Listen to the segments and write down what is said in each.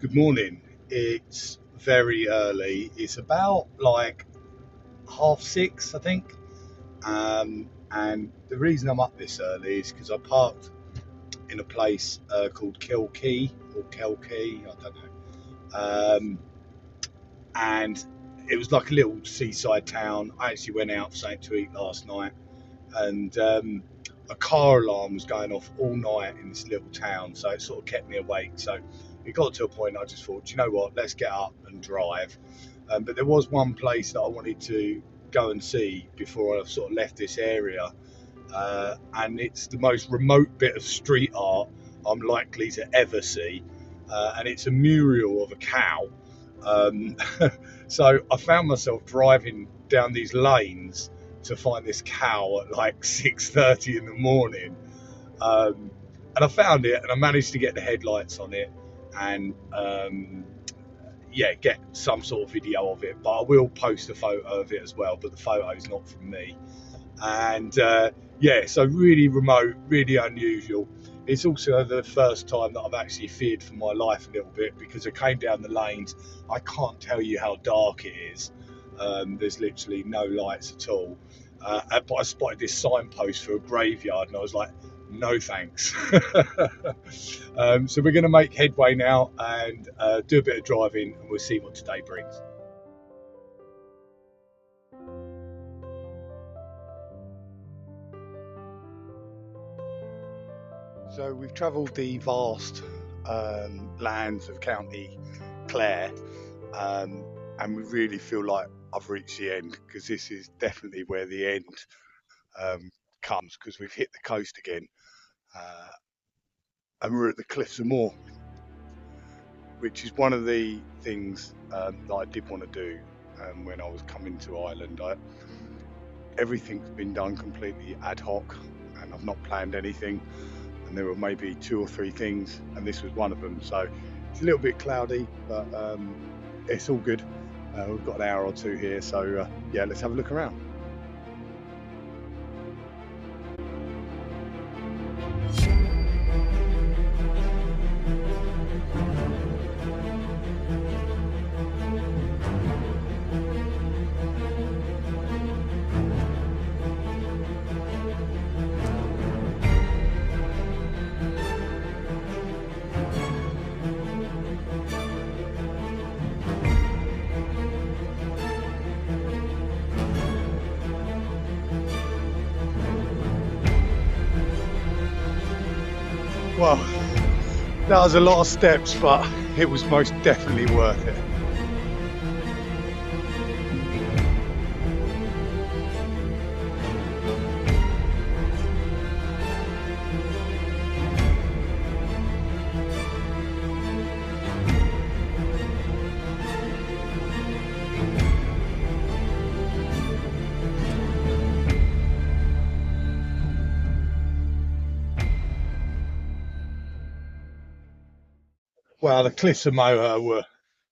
Good morning. It's very early. It's about like 6:30, I think. And the reason I'm up this early is because I parked in a place called Kilkee or Kelkey, I don't know. And it was like a little seaside town. I actually went out for something to eat last night, and a car alarm was going off all night in this little town, so it sort of kept me awake. So it got to a point I just thought, you know what, let's get up and drive. But there was one place that I wanted to go and see before I sort of left this area, and it's the most remote bit of street art I'm likely to ever see, and it's a mural of a cow. Um, so I found myself driving down these lanes to find this cow at like 6:30 in the morning, and I found it, and I managed to get the headlights on it, and yeah, get some sort of video of it. But I will post a photo of it as well. But the photo is not from me, and yeah, so really remote, really unusual. It's also the first time that I've actually feared for my life a little bit, because I came down the lanes. I can't tell you how dark it is. There's literally no lights at all. But I spotted this signpost for a graveyard, and I was like, no thanks. So we're going to make headway now and do a bit of driving, and we'll see what today brings. So we've travelled the vast lands of County Clare, and we really feel like I've reached the end, because this is definitely where the end comes, because we've hit the coast again, uh, and we're at the Cliffs of Moher, which is one of the things that I did want to do when I was coming to Ireland. Everything's been done completely ad hoc, and I've not planned anything. And there were maybe 2 or 3 things, and this was one of them. So it's a little bit cloudy, but it's all good. We've got an hour or two here, so yeah, let's have a look around. Well, that was a lot of steps, but it was most definitely worth it. Well, the Cliffs of Moher were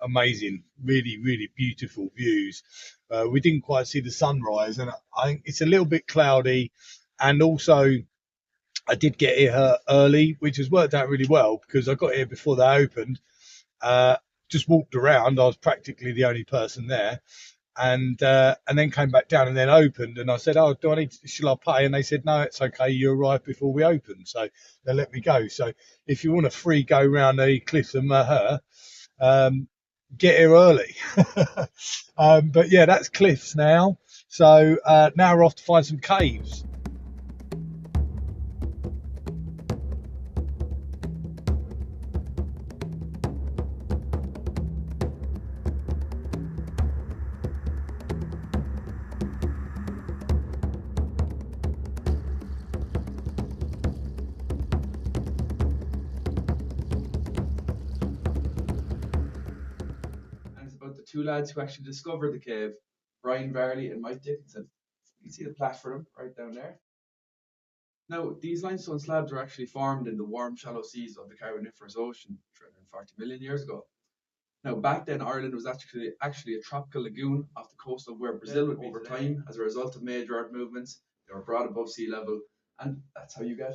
amazing, really, really beautiful views. We didn't quite see the sunrise, and I think it's a little bit cloudy, and also I did get here early, which has worked out really well, because I got here before they opened. Uh, just walked around. I was practically the only person there, and then came back down and then opened. And I said, "Oh, do I need? Shall I pay?" And they said, "No, it's okay. You arrived before we opened, so they let me go." So if you want a free go round the Cliffs of Moher, um, get here early. But yeah, that's Cliffs now. So now we're off to find some caves. And it's about the 2 lads who actually discovered the cave, Brian Varley and Mike Dickinson. You can see the plaque for them right down there. Now, these limestone slabs were actually formed in the warm, shallow seas of the Carboniferous Ocean 340 million years ago. Now, back then, Ireland was actually a tropical lagoon off the coast of where Brazil would be. Over time, as a result of major earth movements, they were brought above sea level, and that's how you get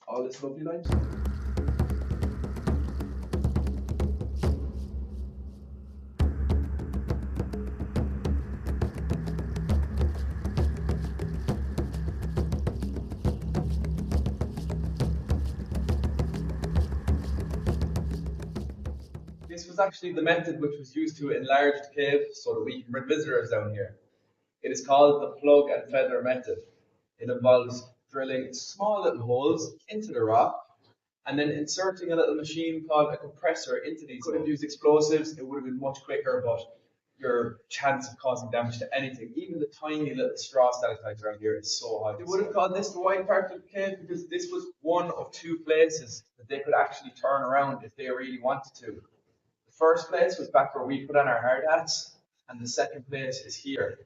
all this lovely limestone. This was actually the method which was used to enlarge the cave so that we can bring visitors down here. It is called the plug and feather method. It involves drilling small little holes into the rock and then inserting a little machine called a compressor into these. Could have used explosives, it would have been much quicker, but your chance of causing damage to anything, even the tiny little straw stalactites around here, is so high. They would have called this the wide part of the cave because this was one of two places that they could actually turn around if they really wanted to. The first place was back where we put on our hard hats, and the second place is here.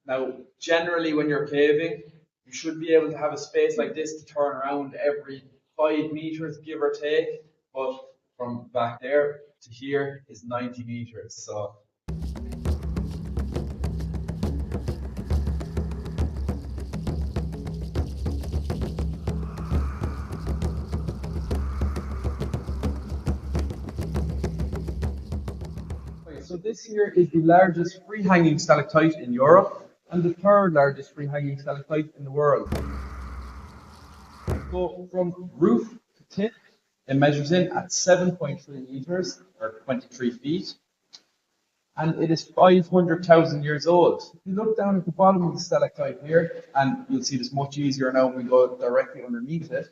Now, generally when you're caving, you should be able to have a space like this to turn around every 5 meters, give or take, but from back there to here is 90 meters. So So this here is the largest free-hanging stalactite in Europe and the third largest free-hanging stalactite in the world. So from roof to tip, it measures in at 7.3 meters or 23 feet, and it is 500,000 years old. If you look down at the bottom of the stalactite here, and you'll see this much easier now when we go directly underneath it,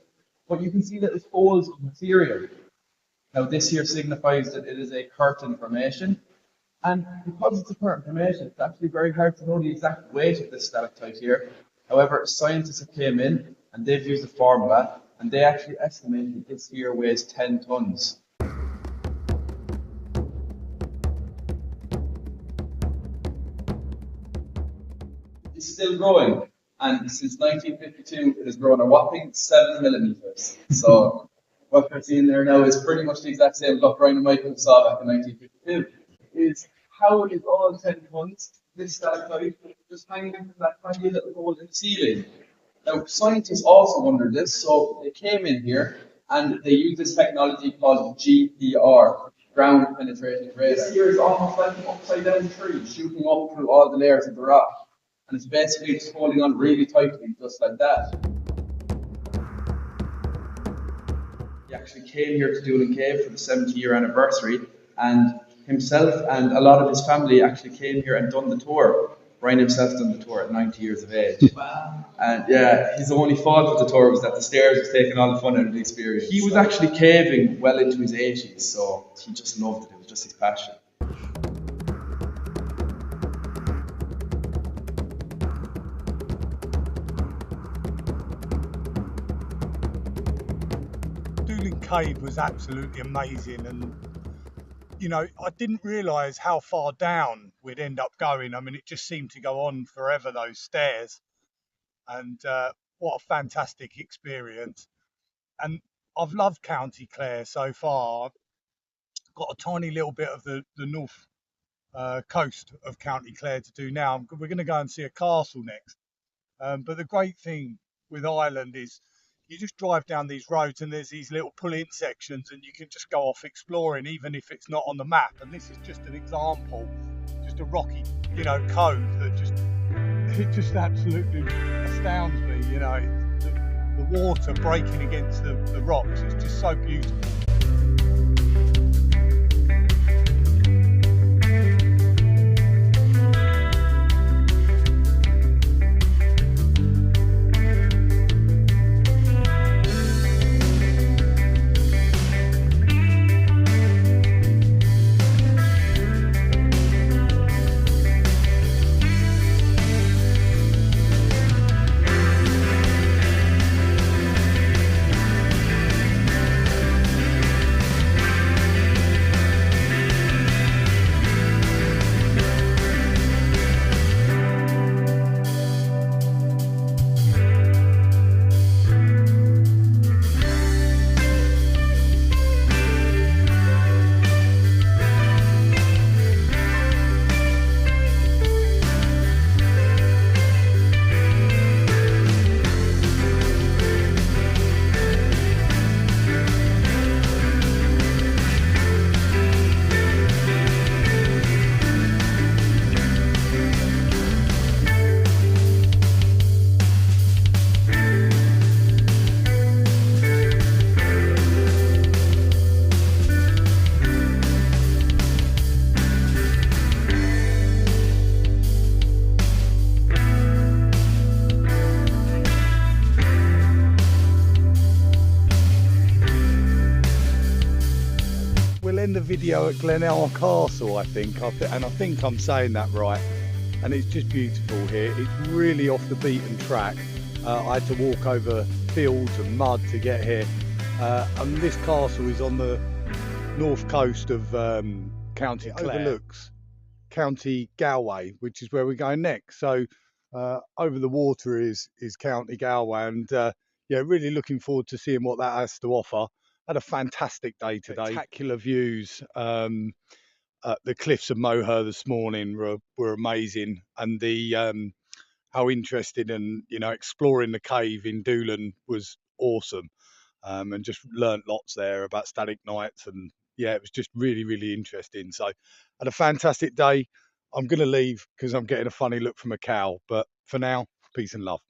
but you can see that it folds of material. Now this here signifies that it is a curtain formation. And because it's a current formation, it's actually very hard to know the exact weight of this stalactite here. However, scientists have came in and they've used a formula and they actually estimate that this here weighs 10 tons. It's still growing, and since 1952 it has grown a whopping 7 millimeters. So what we're seeing there now is pretty much the exact same block Brian and Michael saw back in 1952. Is how it is all 10 tons, this stalactite just hanging from that tiny little hole in the ceiling. Now, scientists also wondered this, so they came in here and they used this technology called GPR, ground penetrating radar. This here is almost like an upside down tree shooting up through all the layers of the rock, and it's basically just holding on really tightly, just like that. He actually came here to Doolin Cave for the 70-year anniversary, and himself and a lot of his family actually came here and done the tour. Brian himself done the tour at 90 years of age. Wow. And yeah, his only fault with the tour was that the stairs was taking all the fun out of the experience. He was actually caving well into his 80s, so he just loved it. It was just his passion. Doolin Cave was absolutely amazing, and you know, I didn't realise how far down we'd end up going. I mean, it just seemed to go on forever, those stairs. And what a fantastic experience. And I've loved County Clare so far. I've got a tiny little bit of the north coast of County Clare to do now. We're going to go and see a castle next. But the great thing with Ireland is you just drive down these roads and there's these little pull-in sections and you can just go off exploring even if it's not on the map. And this is just an example, just a rocky, you know, cove that just absolutely astounds me, you know. The water breaking against the rocks is just so beautiful. video at Glenelg Castle, I think, and I think I'm saying that right. And it's just beautiful here. It's really off the beaten track. I had to walk over fields and mud to get here. And this castle is on the north coast of County Clare. It overlooks County Galway, which is where we're going next. So over the water is County Galway, and yeah, really looking forward to seeing what that has to offer. Had a fantastic day today. Spectacular views. The cliffs of Moher this morning were amazing, and the how interesting and exploring the cave in Doolin was awesome, and just learnt lots there about stalagmites, and yeah, it was just really interesting. So had a fantastic day. I'm going to leave because I'm getting a funny look from a cow, but for now, peace and love.